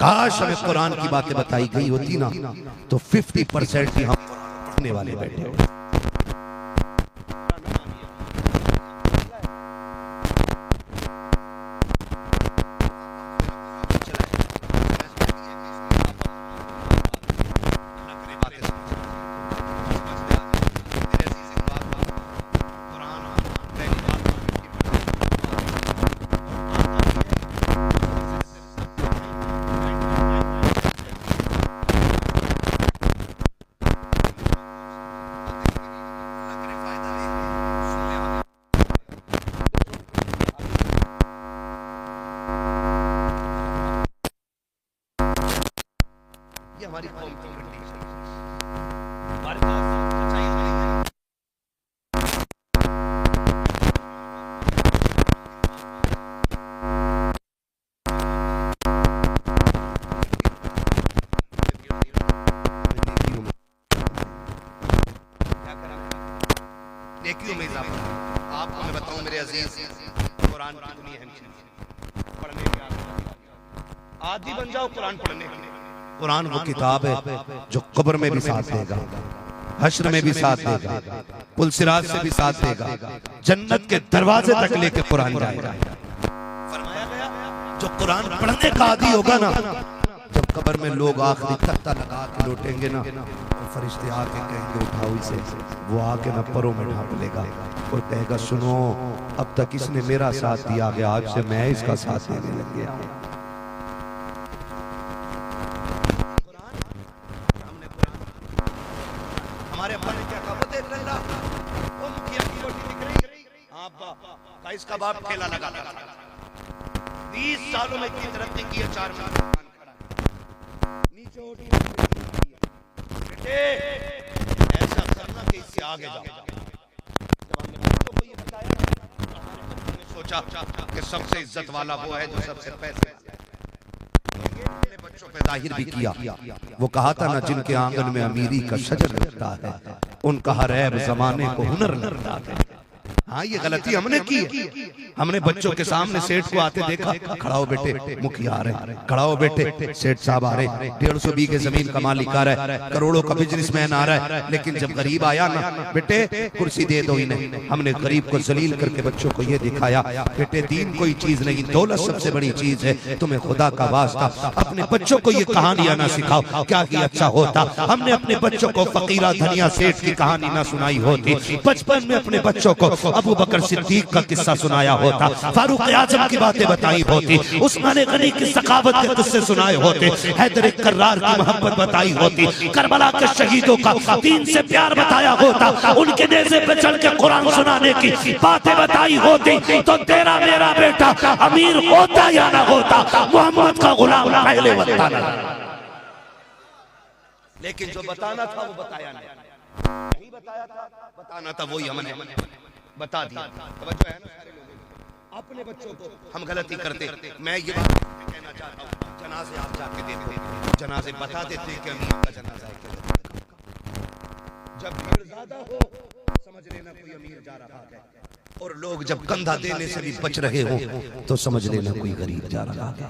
काश हमें कुरान की बातें बताई गई होती ना तो 50% ही हम पढ़ने वाले बैठे होते। हमारी कौम की कंडीशन हमारे पास सच्चाई नहीं है। नेकियों में इजाफा। आपको मैं बताऊं मेरे अजीज, कुरान कितनी अहम चीज है। पढ़ने की आदी बन जाओ कुरान पढ़ने की। कुरान वो किताब है जो कब्र में भी साथ देगा, हश्र में भी साथ देगा, पुलसिरात से भी साथ देगा, जन्नत के दरवाजे तक लेके कुरान जाएगा। फरमाया गया जो कुरान पढ़ने का आदी होगा ना, जब कब्र में लोग आखिरी तख्ता लगा के लौटेंगे ना, तो फरिश्ते आके कहेंगे उठाओ इसे, वो आके ना परों में ढांप लेगा और कहेगा सुनो अब तक इसने मेरा साथ दिया गया, आज से मैं इसका साथ देने लग गया। इसका बाप खेला लगा था 20 सालों में इतनी तरक्की की है, 4 महीने नीचे बेटे ऐसा करना कि इससे आगे जाओ। जब हमने बच्चों को ये बताया हमने सोचा कि सबसे इज्जत वाला वो है जो सबसे पैसे अपने बच्चों पे जाहिर भी किया। वो कहा था ना जिनके आंगन में अमीरी का शजर लगता है उनका हर ऐब जमाने को हुनर लगता है। हाँ ये गलती हमने की है। हमने बच्चों के सामने सेठ को आते देखा, खड़ा हो बेटे मुखिया आ रहे, खड़ा हो बेटे सेठ साहब आ रहे, 150 बीघे जमीन का मालिक आ रहा है, करोड़ों का बिजनेसमैन आ रहा है, लेकिन जब गरीब आया ना बेटे कुर्सी दे दो इन्हें। हमने गरीब को जलील करके बच्चों को ये दिखाया बेटे दीन कोई चीज नहीं, दौलत सबसे बड़ी चीज है, तुम्हें खुदा का वास्ता अपने बच्चों को ये कहानियां ना सिखाओ क्या कि अच्छा होता हमने अपने बच्चों को फकीरा धनिया सेठ की कहानी ना सुनाई होती, बचपन में अपने बच्चों को अबू बकर सिद्दीक का किस्सा सुनाया होता, फारूक आजम की बातें बताई होती, उस्मान गनी की सखावत के किस्से सुनाए होते, हैदर कर्रार की मोहब्बत बताई होती, करबला के शहीदों का दीन से प्यार बताया होता, उनके नेज़े पे चढ़ के कुरान सुनाने की बातें बताई होती, तो तेरा मेरा बेटा अमीर होता या ना होता मोहम्मद का गुलाम पहले बताना। लेकिन जो बताना था वो बताया नहीं बताया था, बताना था वही हमने बता दिया। तवज्जो है ना सारे लोगों, अपने बच्चों को हम गलती करते। मैं ये बात कहना चाहता हूँ जनाजे आप जाके देते, जनाजे बता देते कि अमीर का जनाजा है, जब भीड़ ज्यादा हो समझ लेना कोई अमीर जा रहा है, और लोग जब कंधा देने से भी बच रहे हो तो समझ लेना कोई गरीब जा रहा है।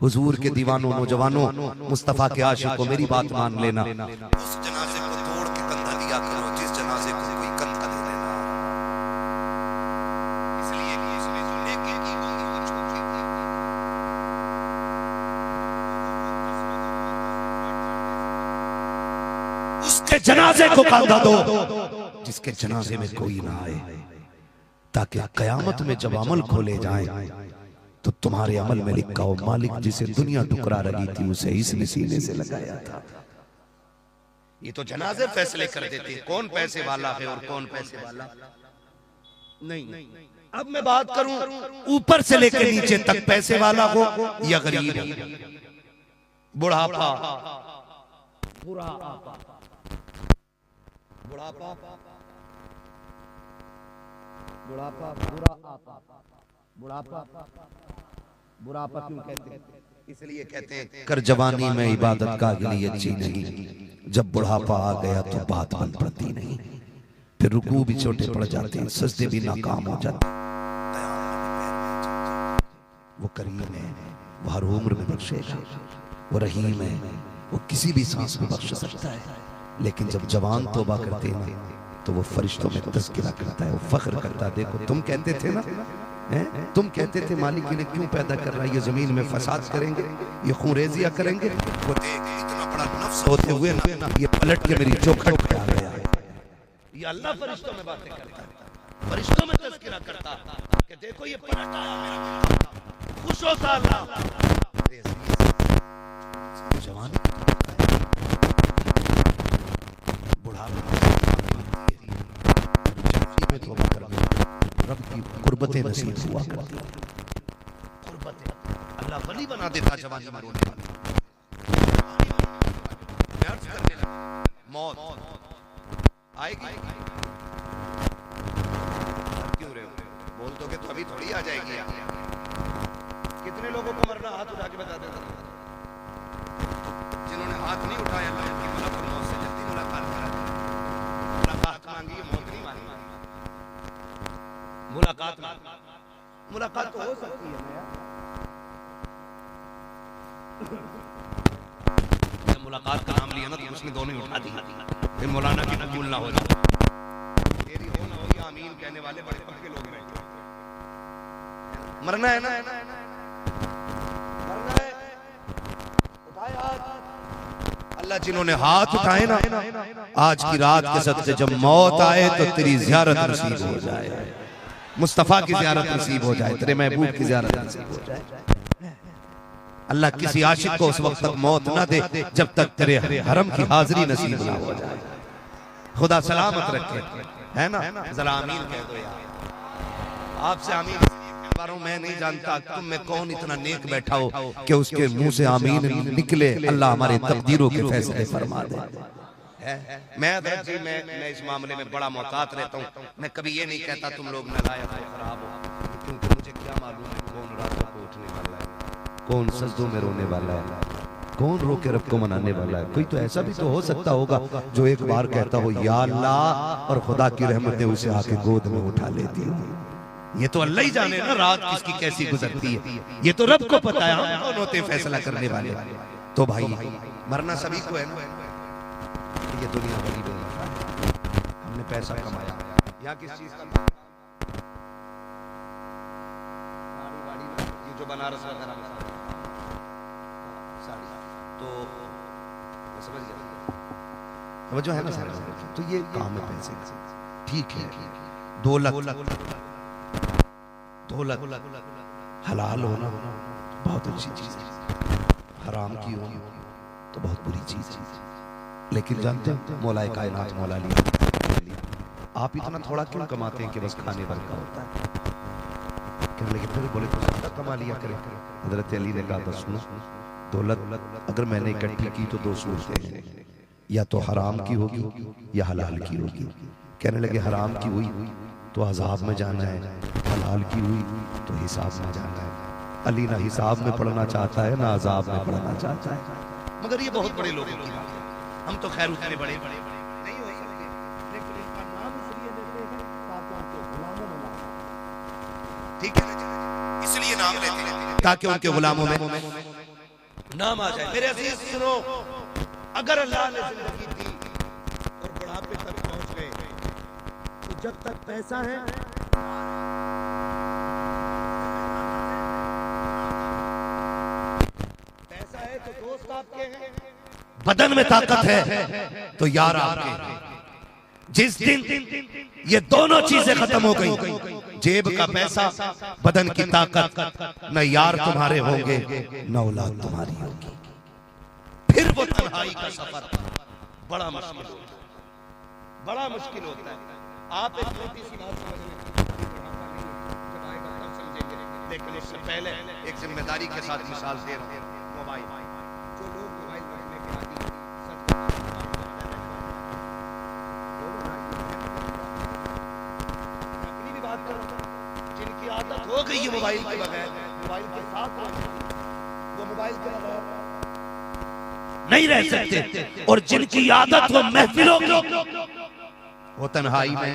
हुजूर के दीवानों नौजवानों मुस्तफा के आशिकों मेरी बात मान लेना, उस जनाजे को तोड़ के कंधा दिया करो जिस जनाजे को कोई कंधा दे देना। इसलिए इसमें जो नेकी की होगी वो छोटी थी। उसके जनाजे को कंधा दो जिसके जनाजे में कोई ना आए, ताकि कयामत में जब अमल खोले जाए तो तुम्हारे अमल में लिखा हो मालिक जिसे दुनिया ठुकरा रही थी उसे इसने सीने से लगाया था। ये तो जनाजे फैसले कर देते हैं कौन पैसे वाला है और कौन पैसे वाला नहीं। अब मैं बात करूं ऊपर से लेकर नीचे तक पैसे वाला हो या गरीब, बुढ़ापा बुढ़ापा बुढ़ापा बुढ़ापा बुढ़ापा बुढ़ापा क्यों कहते हैं? इसलिए कहते हैं कर जवानी में इबादत का गिली अच्छी नहीं, जब बुढ़ापा आ गया तो बात बन पड़ती नहीं, फिर रुकू भी छोटे पड़ जाते हैं, सजदे भी नाकाम हो जाते। वो करीम है वो हर उम्र में बख्शेगा, वो रहीम है, वो किसी भी सांस में बख्श सकता है। लेकिन जब जवान तौबा करते हैं ना, तो वो फरिश्तों में तज़किरा करता है, वो फख्र करता है। देखो तुम कहते थे ना, तुम कहते थे मालिक इन्हें क्यों पैदा कर रहा है, ये जमीन में फसाद करेंगे, ये खूरेजिया करेंगे। वो देख इतना बड़ा नफ्स होते हुए ना, ये पलट के मेरी चौखट पे आ गया है। ये अल्लाह फरिश्तों में बातें करता है, फरिश्तों में तज़किरा करता कि देखो ये पलट आया मेरा, खुश होता अल्लाह। जवान बुढ़ापे में तौबा करना, रब की कुर्बतें नसीब हुआ करती हैं। कुर्बतें अल्लाह वली बना देता जवानी में रोने वाला। मैं अर्ज करने लगा, मौत आएगी, क्यों रहे हो, बोल दोगे तो अभी थोड़ी आ जाएगी यार। कितने लोगों को मरना, हाथ उठा के बता देता। जिन्होंने हाथ नहीं उठाया अल्लाह की मलकुल मौत से जल्दी मुलाकात करा दी। मुलाकात मांगी, मौत नहीं मांगी, मुलाकात मांगी। मुलाकात तो हो सकती है ना यार। जब मुलाकात का नाम लिया ना तो उसने दोनों ही उठा दी। फिर मौलाना की कबूल ना हो जाए, तेरी हो ना हो, या आमीन कहने वाले बड़े पक्के लोग हैं। मरना है ना, मरना है, उठाए हाथ। अल्लाह जिन्होंने हाथ उठाए ना, आज की रात के सदक़े जब मौत आए तो तेरी ज़ियारत नसीब हो जाए, मुस्तफ़ा की ज़ियारत नसीब हो जाए, तेरे महबूब की ज़ियारत नसीब हो जाए। अल्लाह किसी आशिक को उस वक्त तक मौत ना दे जब तक तेरे हरम की हाजिरी नसीब ना हो जाए। खुदा सलामत रखे, है ना। जरा आमीन कह दो यार, आपसे आमीन बारों। मैं नहीं जानता तुम में कौन इतना नेक बैठा हो कि उसके मुंह से आमीन निकले, अल्लाह हमारे तकदीरों के फैसले फरमा दे। मैं जी मैं इस मामले में बड़ा मोहतात रहता हूँ। मैं कभी ये नहीं कहता तुम लोग नालायक हो, खराब हो, क्योंकि मुझे क्या मालूम है कौन रातों को उठने वाला है, कौन सजदों में रोने वाला है, कौन रो के रब को मनाने वाला है। कोई तो ऐसा भी तो हो सकता होगा जो एक बार कहता हो या अल्लाह, और खुदा की रहमतें उसे आके गोद में उठा लेती हो। ये तो अल्लाह ही जाने ना रात किसकी कैसी गुजरती है, ये तो रब को पता है। हम कौन होते फैसला करने वाले। तो भाई मरना सभी को है ना। ये दुनिया बड़ी बेवफा है, हमने पैसा कमाया, यहाँ किस चीज का ये जो बनारस वगैरह में साड़ी, तो मैं समझ गया वो जो है ना सारे, तो ये काम है पैसे, ठीक है। दौलत हलाल होना बहुत अच्छी चीज है, हराम की हो तो बहुत बुरी चीज है। लेकिन जानते हो मौलाए कायनात मौला लिया, आप इतना थोड़ा क्यों कमाते हैं कि बस खाने भर का होता है। लेकिन फिर बोले तो ज्यादा कमा लिया करें। हजरत अली ने कहा बस सुनो, दौलत अगर मैंने इकट्ठी की तो दो सूरतें हैं, या तो हराम की होगी या हलाल की होगी। कहने लगे हराम की हुई तो अजाब में जाना है, हलाल की हुई तो हिसाब में जाना है। अली ना हिसाब में पढ़ना चाहता है ना अजाब में पढ़ना चाहता है। मगर ये बहुत बड़े लोगों की बात है, हम तो खैर उतने बड़े नहीं हो सकते, लेकिन इनका नाम इसलिए लेते हैं ताकि उनको गुलामों में लाना, ठीक है, इसलिए नाम लेते हैं ताकि उनके गुलामों में नाम आ जाए। मेरे अजीज सुनो, अगर अल्लाह ने जिंदगी दी और बुढ़ापे तक पहुंच गए तो जब तक पैसा है तो दोस्त आपके हैं, बदन में ताकत है तो यार आपके हैं। जिस दिन ये दोनों चीजें खत्म हो गई, जेब का पैसा, बदन की ताकत, न यार तुम्हारे होंगे न औलाद तुम्हारी होगी। फिर वो तन्हाई का सफर बड़ा मुश्किल होता है, बड़ा मुश्किल होता है। आप एक छोटी सी बात समझ जब आएगा तब समझेंगे, लेकिन उससे पहले एक जिम्मेदारी के साथ मिसाल दे रहा हूं। मोबाइल, जो लोग मोबाइल रखने के आदी, अपनी भी बात करो, जिनकी आदत हो गई है मोबाइल के बगैर, मोबाइल के साथ वो मोबाइल के बगैर नहीं रह सकते, और जिनकी आदत हो महफिलों की, वो तन्हाई में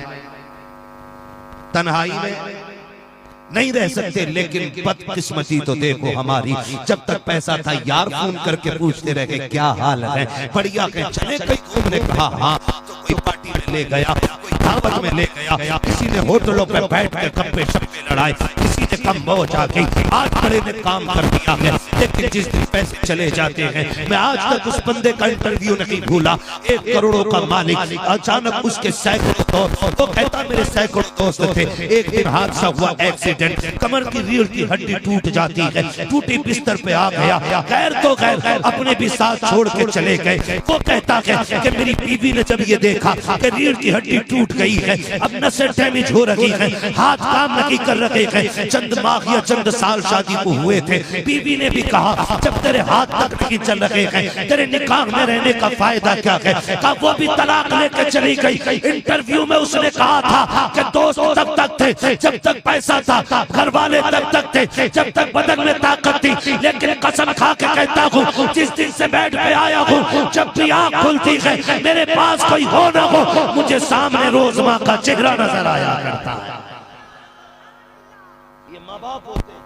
नहीं रह सकते, लेकिन बदकिस्मती तो देखो हमारी, जब तक पैसा था यार फोन करके पूछते रह गए क्या हाल है, बढ़िया कहीं चले कहीं घूमने, कहा हाँ तो कोई पार्टी में ले गया, कोई दावत में ले गया, किसी ने होटलों पे बैठ के गप्पे शप्पे लड़ाए, किसी ने कम मौज आ गई, आज बड़े ने काम कर दिया है। लेकिन जिस दिन पैसे चले जाते हैं, मैं आज तक उस बंदे का इंटरव्यू नहीं भूला, 1 करोड़ों का मालिक, अचानक उसके सैकड़ों दोस्त, तो कहता मेरे सैकड़ों दोस्त थे, एक दिन हादसा हुआ, एक्सीडेंट, कमर की रीढ़ की हड्डी टूट जाती है, टूटी बिस्तर पे आ गया, खैर तो खैर अपने भी साथ छोड़ के चले गए। वो कहता है कि मेरी बीवी ने जब ये देखा कि रीढ़ की हड्डी टूट गई है, अब नसें डैमेज हो रही है, हाथ काम नहीं कर रहे हैं, चंद माह या चंद साल शादी को हुए थे, बीवी ने भी कहा जब तेरे हाथ तक नहीं चल रहे हैं, तेरे निकाह में रहने का फायदा क्या है, कहा वो भी तलाक लेके चली गई। इंटरव्यू में उसने कहा था कि दोस्त तब तक थे जब तक पैसा था, घर वाले तब तक थे जब तक बदन में ताकत थी, लेकिन कसम खा के कहता हूँ जिस दिन से बेड पे आया हूँ, जब भी आँख खुलती है मेरे पास कोई हो ना हो, मुझे सामने रोज माँ का चेहरा नजर आया करता है। ये माँ बाप होते हैं